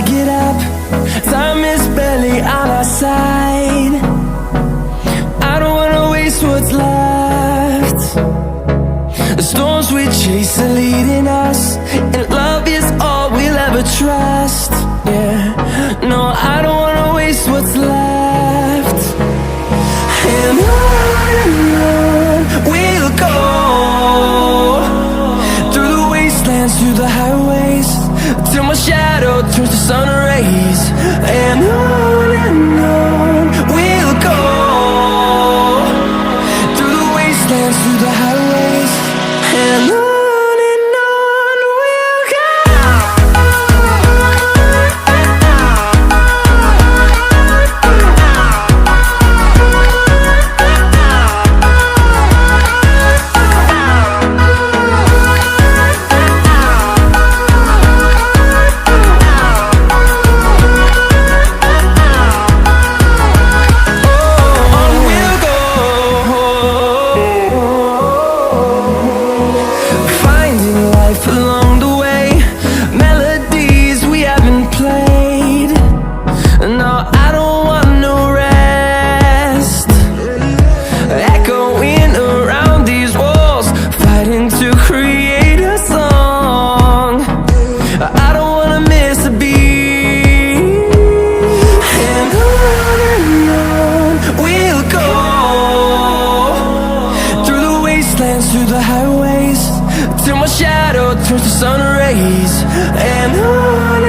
get up, time is barely on our side. I don't wanna waste what's left. The storms we chase are leading us, and love is all we'll ever trust. Yeah, no, I don't wanna waste what's left. And on we'll go, through the wastelands, through the highways, till my shadow turns to sun rays. And on we'll go, through the wastelands, through the highways, and on we'll go. Through the highways, till my shadow turns to sun rays, and on